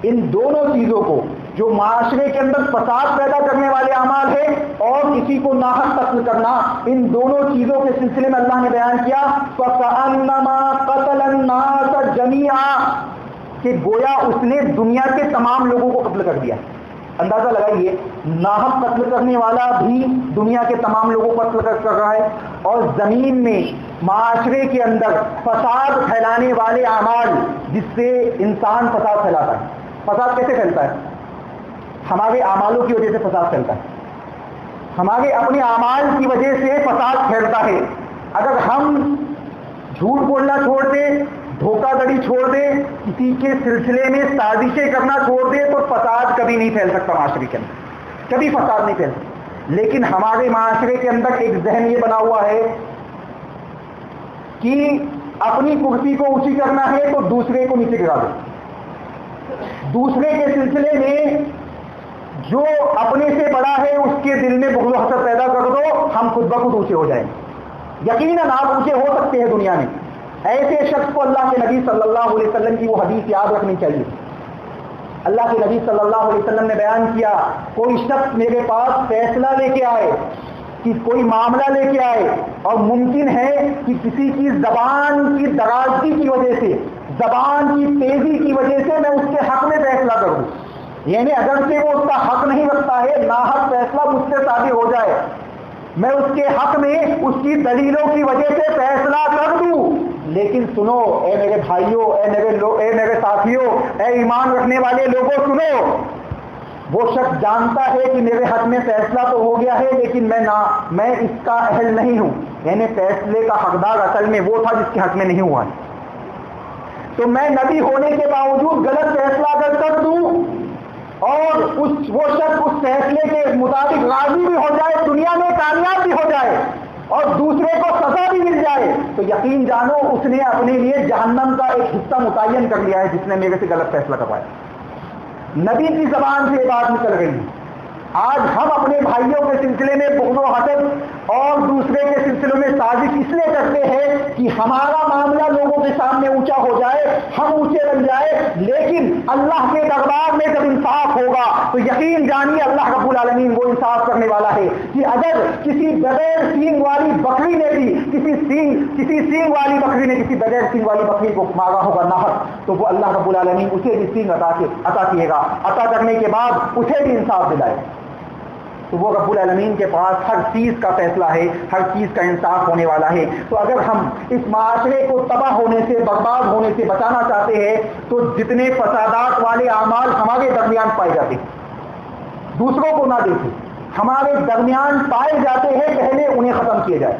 ان دونوں چیزوں کو, جو معاشرے کے اندر فساد پیدا کرنے والے اعمال ہیں اور کسی کو ناحق قتل کرنا, ان دونوں چیزوں کے سلسلے میں اللہ نے بیان کیا فَكَأَنَّمَا قَتَلَ النَّاسَ جَمِيعًا, کہ گویا اس نے دنیا کے تمام لوگوں کو قتل کر دیا. اندازہ لگائیے, ناحق قتل کرنے والا بھی دنیا کے تمام لوگوں کو قتل کر رہا ہے, اور زمین میں معاشرے کے اندر فساد پھیلانے والے اعمال جس سے انسان فساد پھیلاتا ہے. فساد کیسے پھیلتا ہے؟ ہمارے اعمالوں کی وجہ سے فساد پھیلتا ہے, ہمارے اپنے اعمال کی وجہ سے فساد پھیلتا ہے. اگر ہم جھوٹ بولنا چھوڑ دیں, دھوکہ دڑی چھوڑ دیں, کسی کے سلسلے میں سازشیں کرنا چھوڑ دیں, تو فساد کبھی نہیں پھیل سکتا معاشرے کے اندر, کبھی فساد نہیں پھیل سکتا. لیکن ہمارے معاشرے کے اندر ایک ذہن یہ بنا ہوا ہے کہ اپنی کرسی کو اونچی کرنا ہے تو دوسرے کو نیچے گرا دو, دوسرے کے سلسلے میں جو اپنے سے بڑا ہے اس کے دل میں بغض و حسد پیدا کر دو, ہم خود بخود اونچے ہو جائیں. یقیناً آپ اونچے ہو سکتے ہیں دنیا میں. ایسے شخص کو اللہ کے نبی صلی اللہ علیہ وسلم کی وہ حدیث یاد رکھنی چاہیے. اللہ کے نبی صلی اللہ علیہ وسلم نے بیان کیا, کوئی شخص میرے پاس فیصلہ لے کے آئے, کہ کوئی معاملہ لے کے آئے, اور ممکن ہے کہ کسی کی زبان کی درازی کی وجہ سے, زبان کی تیزی کی وجہ سے میں اس کے حق میں فیصلہ کروں, یعنی اگرچہ وہ اس کا حق نہیں رکھتا ہے, ناحق فیصلہ مجھ سے صادر ہو جائے, میں اس کے حق میں اس کی دلیلوں کی وجہ سے فیصلہ کر دوں. لیکن سنو اے میرے بھائیوں, اے میرے ساتھیوں, اے ایمان رکھنے والے لوگوں سنو, وہ شخص جانتا ہے کہ میرے حق میں فیصلہ تو ہو گیا ہے لیکن میں اس کا اہل نہیں ہوں, یعنی فیصلے کا حقدار اصل میں وہ تھا جس کے حق میں نہیں ہوا ہے, تو میں نبی ہونے کے باوجود غلط فیصلہ اگر کر دوں اور وہ شخص اس فیصلے کے مطابق راضی بھی ہو جائے, دنیا میں کامیاب بھی ہو جائے اور دوسرے کو سزا بھی مل جائے, تو یقین جانو اس نے اپنے لیے جہنم کا ایک حصہ متعین کر لیا ہے جس نے میرے سے غلط فیصلہ کروایا. نبی کی زبان سے یہ بات نکل گئی. آج ہم اپنے بھائیوں کے سلسلے میں بغض و حسد اور دوسرے کے سلسلے میں سازش اس لیے کرتے ہیں کہ ہمارا معاملہ لوگوں کے سامنے اونچا ہو جائے, ہم اونچے بن جائے. لیکن اللہ کے دربار میں جب انصاف ہوگا تو یقین جانیے اللہ رب العالمین وہ انصاف کرنے والا ہے کہ اگر کسی بغیر سینگ والی بکری نے بھی کسی سینگ والی بکری نے کسی بغیر سینگ والی بکری کو مارا ہوگا ناحق, تو وہ اللہ رب العالمین اسے بھی سینگ عطا کیے گا, عطا کرنے کے بعد اسے بھی انصاف دلائے. تو وہ رب العالمین کے پاس ہر چیز کا فیصلہ ہے, ہر چیز کا انصاف ہونے والا ہے. تو اگر ہم اس معاشرے کو تباہ ہونے سے, برباد ہونے سے بچانا چاہتے ہیں تو جتنے فسادات والے اعمال ہمارے درمیان پائے جاتے ہیں, دوسروں کو نہ دیکھیں, ہمارے درمیان پائے جاتے ہیں, پہلے انہیں ختم کیے جائے.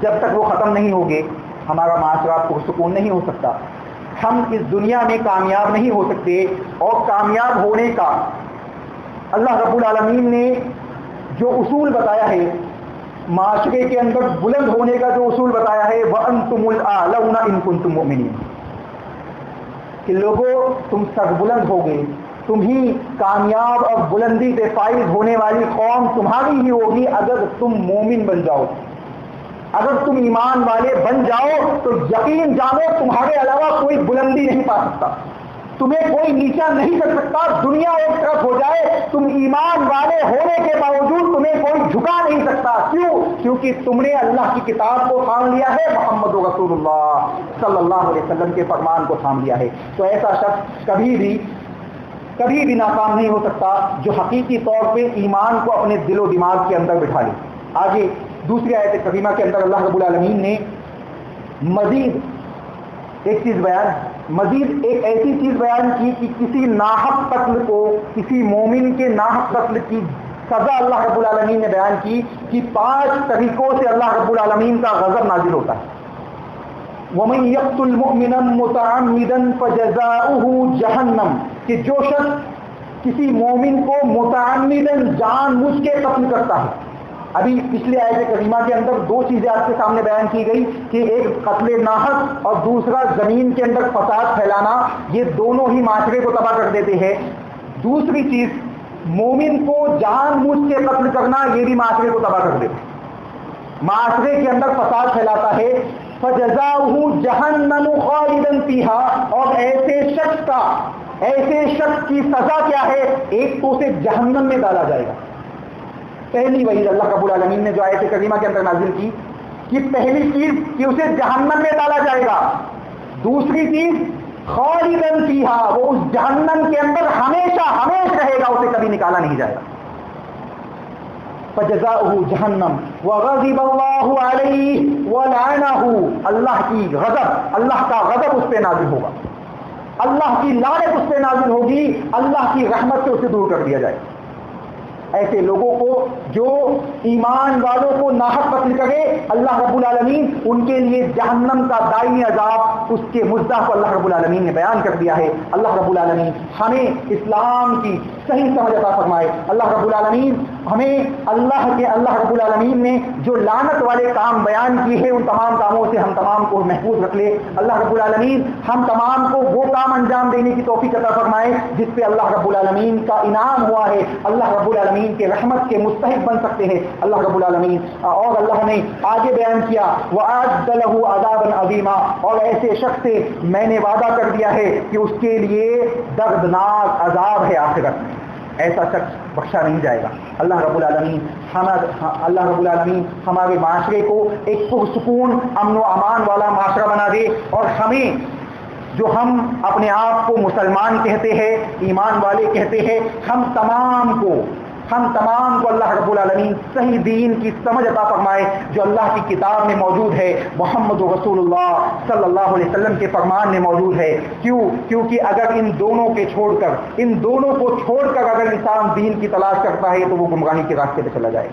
جب تک وہ ختم نہیں ہوگے ہمارا معاشرہ پرسکون نہیں ہو سکتا, ہم اس دنیا میں کامیاب نہیں ہو سکتے. اور کامیاب ہونے کا اللہ رب العالمین نے جو اصول بتایا ہے, معاشرے کے اندر بلند ہونے کا جو اصول بتایا ہے, وَأَنْتُمُ الْأَعْلَوْنَ إِن كُنتُم مُؤْمِنِينَ, کہ لوگوں تم سربلند ہوگے, تم ہی کامیاب اور بلندی پہ فائز ہونے والی قوم تمہاری ہی ہوگی اگر تم مومن بن جاؤ, اگر تم ایمان والے بن جاؤ تو یقین جانو تمہارے علاوہ کوئی بلندی نہیں پا سکتا, تمہیں کوئی نیچا نہیں کر سکتا. دنیا ایک طرف ہو جائے, تم ایمان والے ہونے کے باوجود تمہیں کوئی جھکا نہیں سکتا. کیوں؟ کیونکہ تم نے اللہ کی کتاب کو تھام لیا ہے, محمد رسول اللہ صلی اللہ علیہ وسلم کے فرمان کو تھام لیا ہے. تو ایسا شخص کبھی بھی ناکام نہیں ہو سکتا جو حقیقی طور پہ ایمان کو اپنے دل و دماغ کے اندر بٹھا لے. آگے دوسری آیت کریمہ کے اندر اللہ رب العالمین نے مزید ایک ایسی چیز بیان کی کہ کسی ناحق قتل کو, کسی مومن کے ناحق قتل کی سزا اللہ رب العالمین نے بیان کی کہ 5 طریقوں سے اللہ رب العالمین کا غضب نازل ہوتا ہے. وَمَن يَقْتُلْ مُؤْمِنًا مُتَعَمِّدًا فَجَزَاؤُهُ جَهَنَّمُ, کہ جو شخص کسی مومن کو متعمداً جان بوجھ کے قتل کرتا ہے. ابھی پچھلے آیت کریمہ کے اندر 2 چیزیں آپ کے سامنے بیان کی گئی کہ ایک قتل ناحق اور دوسرا زمین کے اندر فساد پھیلانا. یہ دونوں ہی معاشرے کو تباہ کر دیتے ہیں. دوسری چیز مومن کو جان بوجھ کے قتل کرنا, یہ بھی معاشرے کو تباہ کر دیتے, معاشرے کے اندر فساد پھیلاتا ہے. فَجَزَاؤُهُ جَهَنَّمُ خَالِدًا فِيهَا, اور ایسے شخص کی سزا کیا ہے؟ ایک تو اسے جہنم میں ڈالا جائے گا. پہلی وحید اللہ رب العالمین نے جو آیت کریمہ کے اندر نازل کی کہ پہلی چیز کہ اسے جہنم میں ڈالا جائے گا. دوسری چیز خالداً فیہا, وہ اس جہنم کے اندر ہمیشہ رہے گا, اسے کبھی نکالا نہیں جائے گا. فَجَزَاؤُهُ جَهَنَّمُ وَغَضِبَ اللَّهُ عَلَيْهِ وَلَعَنَهُ, اللہ کا غضب اس پہ نازل ہوگا, اللہ کی لعنت اس پہ نازل ہوگی, اللہ کی رحمت سے اسے دور کر دیا جائے. ایسے لوگوں کو جو ایمان والوں کو ناحق قتل کرے, اللہ رب العالمین ان کے لیے جہنم کا دائمی عذاب, اس کے مزدہ کو اللہ رب العالمین نے بیان کر دیا ہے. اللہ رب العالمین ہمیں اسلام کی صحیح سمجھ عطا فرمائے. اللہ رب العالمین ہمیں اللہ رب العالمین نے جو لعنت والے کام بیان کیے ہیں ان تمام کاموں سے ہم تمام کو محفوظ رکھ لے. اللہ رب العالمین ہم تمام کو وہ کام انجام دینے کی توفیق عطا فرمائے جس پہ اللہ رب العالمین کا انعام ہوا ہے, اللہ رب العالمین کے رحمت کے مستحق بن سکتے ہیں اللہ رب العالمین. اور اللہ نے آگے بیان کیا وَأَعَدَّ لَهُ عَذَابًا عَظِيمًا, اور ایسے شخص سے میں نے وعدہ کر دیا ہے کہ اس کے لیے دردناک عذاب ہے آخرت میں. ایسا شخص بخشا نہیں جائے گا. اللہ رب العالمین ہمارے معاشرے کو ایک پرسکون امن و امان والا معاشرہ بنا دے, اور ہمیں جو ہم اپنے آپ کو مسلمان کہتے ہیں, ایمان والے کہتے ہیں, ہم تمام کو اللہ رب العالمین صحیح دین کی سمجھ عطا فرمائے جو اللہ کی کتاب میں موجود ہے, محمد رسول اللہ صلی اللہ علیہ وسلم کے فرمان میں موجود ہے. کیونکہ اگر ان دونوں کو چھوڑ کر اگر انسان دین کی تلاش کرتا ہے تو وہ گمراہی کے راستے پہ چلا جائے.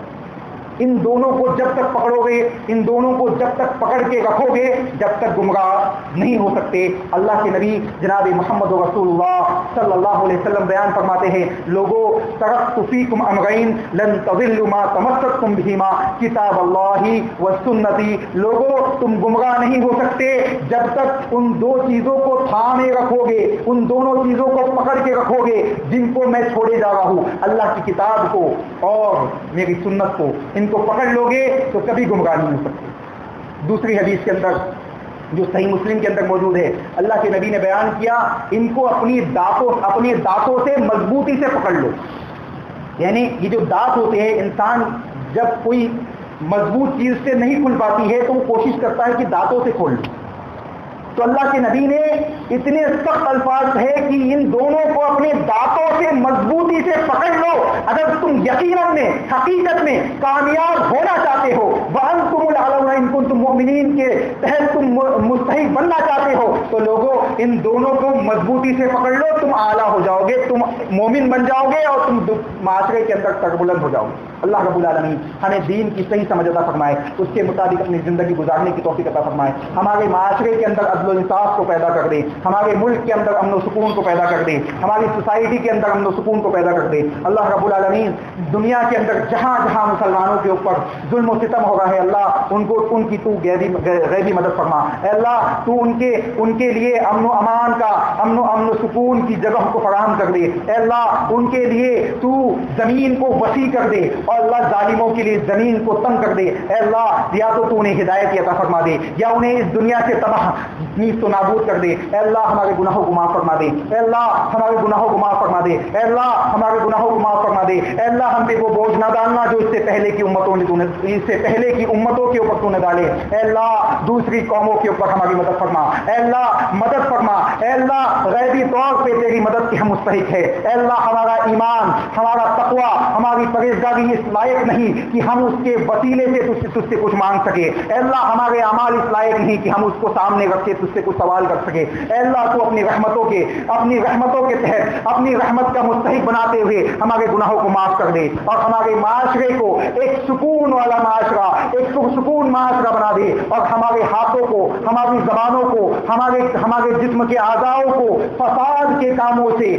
ان دونوں کو جب تک پکڑو گے, ان دونوں کو جب تک پکڑ کے رکھو گے, جب تک گمراہ نہیں ہو سکتے. اللہ کے نبی جناب محمد رسول اللہ صلی اللہ علیہ وسلم بیان فرماتے ہیں, لوگوں ترکت فیکم امرین لن تضلوا ما تمسکتم بہما کتاب اللہ والسنتی, لوگوں تم گمراہ نہیں ہو سکتے جب تک ان 2 چیزوں کو تھامے رکھو گے, ان دونوں چیزوں کو پکڑ کے رکھو گے جن کو میں چھوڑے جا رہا ہوں, اللہ کی کتاب کو اور میری سنت کو. ان کو پکڑ لو گے تو کبھی گمراہ نہیں ہو سکتے. دوسری حدیث کے اندر جو صحیح مسلم کے اندر موجود ہے, اللہ کے نبی نے بیان کیا ان کو اپنے دانتوں سے مضبوطی سے پکڑ لو. یعنی یہ جو دانت ہوتے ہیں, انسان جب کوئی مضبوط چیز سے نہیں کھل پاتی ہے تو وہ کوشش کرتا ہے کہ دانتوں سے کھول لو. تو اللہ کے نبی نے اتنے سخت الفاظ ہے کہ ان دونوں کو اپنے دانتوں سے مضبوطی سے پکڑ لو. اگر تم یقیناً میں حقیقت میں کامیاب ہونا چاہتے ہو, وَأَنْتُمُ الْأَعْلَوْنَ إِن كُنتُم مُؤْمِنِينَ کے تحت تم مستحق بننا چاہتے ہو, تو لوگوں ان دونوں کو مضبوطی سے پکڑ لو, تم اعلیٰ ہو جاؤ گے, تم مومن بن جاؤ گے اور تم معاشرے کے اندر سربلند ہو جاؤ گے. اللہ رب العالمین ہمیں دین کی صحیح سمجھ عطا فرمائے, اس کے مطابق اپنی زندگی گزارنے کی توفیق عطا فرمائے. ہمارے معاشرے کے اندر عدل و انصاف کو پیدا کر دے, ہمارے ملک کے اندر امن و سکون کو پیدا کر دے, ہماری سوسائٹی کے اندر امن و سکون کو پیدا کر دے. اللہ رب العالمین دنیا کے اندر جہاں جہاں مسلمانوں کے اوپر ظلم و ستم ہو رہا ہے, اللہ ان کی تو غیبی مدد فرما. اے اللہ تو ان کے لیے امن و امان کا امن و سکون کی جگہ کو فراہم کر دے. اے اللہ ان کے لیے تو زمین کو وسیع کر دے اور اللہ ظالموں کے لیے زمین کو تنگ کر دے. اے اللہ یا تو انہیں ہدایت عطا فرما دے یا انہیں اس دنیا سے تباہ نیست و نابود کر دے. اے اللہ ہمارے گناہوں کو معاف فرما دے. اے اللہ ہمارے گناہوں کو معاف فرما دے. اے اللہ ہمارے گناہوں کو معاف فرما دے. اے اللہ ہم پہ وہ بوجھ نہ ڈالنا جو اس سے پہلے کی امتوں کے اوپر تو نہ ڈالے. اے اللہ دوسری قوموں کے اوپر ہماری مدد فرما. اے اللہ مدد فرما. اے اللہ غیبی طور پہ تیری مدد کے ہم مستحق ہے. اے اللہ ہمارا ایمان ہمارا تقوی ہماری پرہیزگاری اس لائق نہیں کہ ہم اس کے وسیلے سے تجھ سے کچھ مانگ سکے. اے اللہ ہمارے اعمال اس لائق نہیں کہ ہم اس کو سامنے رکھ کے تجھ سے کچھ سوال کر سکے. اے اللہ تو اپنی رحمتوں کے تحت اپنی رحمت کا مستحق بناتے ہوئے ہمارے گناہوں کو معاف کر دے اور ہمارے معاشرے کو ایک سکون والا معاشرہ ایک پرسکون معاشرہ بنا دے اور ہمارے ہاتھوں کو ہماری زبانوں کو ہمارے جسم کے اعضاؤں کو فساد کے کاموں سے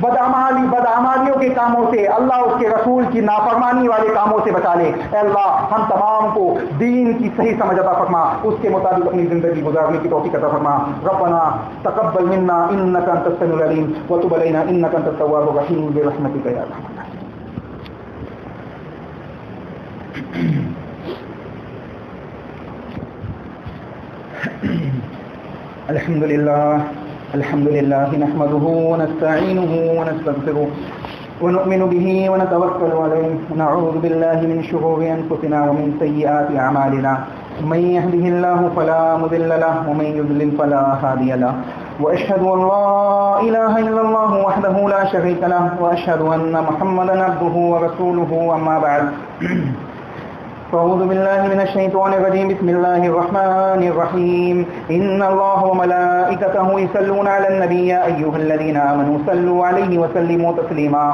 بدعمالیوں کے کاموں سے اللہ اس کے رسول کی نافرمانی والے کاموں سے بچا لے. اے اللہ ہم تمام کو دین کی صحیح سمجھ عطا فرما اس کے مطابق اپنی زندگی گزارنے کی توفیق عطا فرما. ربنا تقبل منا انك انت السميع العليم وتب علينا انك انت التواب الرحيم برحمتك يا ارحم الراحمين. الحمد لله نحمده ونستعينه ونستغفره ونؤمن به ونتوكل عليه ونعوذ بالله من شرور أنفسنا ومن سيئات أعمالنا من يهده الله فلا مضل له ومن يضلل فلا هادي له وأشهد أن لا إله إلا الله وحده لا شريك له وأشهد أن محمدا عبده ورسوله أما بعد. أعوذ بالله من الشيطان الرجيم. بسم الله الرحمن الرحيم. إن الله وملائكته يصلون على النبي يا أيها الذين آمنوا صلوا عليه وسلموا تسليما.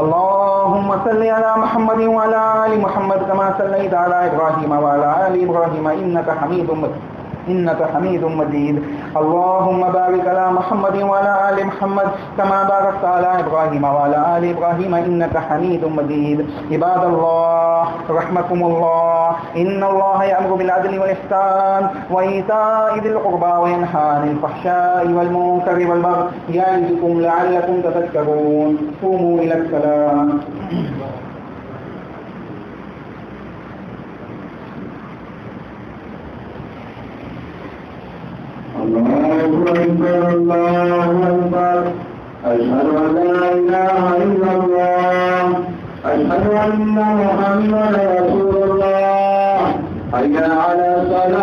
اللهم صل على محمد وعلى آل محمد كما صليت على إبراهيم وعلى آل إبراهيم إنك حميد مجيد. اللهم بارك على محمد وعلى آل محمد كما باركت على إبراهيم وعلى آل إبراهيم إنك حميد مجيد. عباد الله رحمكم الله إن الله يأمر بالعدل والإحسان وإيتاء ذي القربى وينهى عن الفحشاء والمنكر والبغي يعظكم لعلكم تذكرون. قوموا إلى الصلاة. الله أكبر أشهد أن لا إله إلا الله أشهد أن محمدا رسول الله حي على الصلاة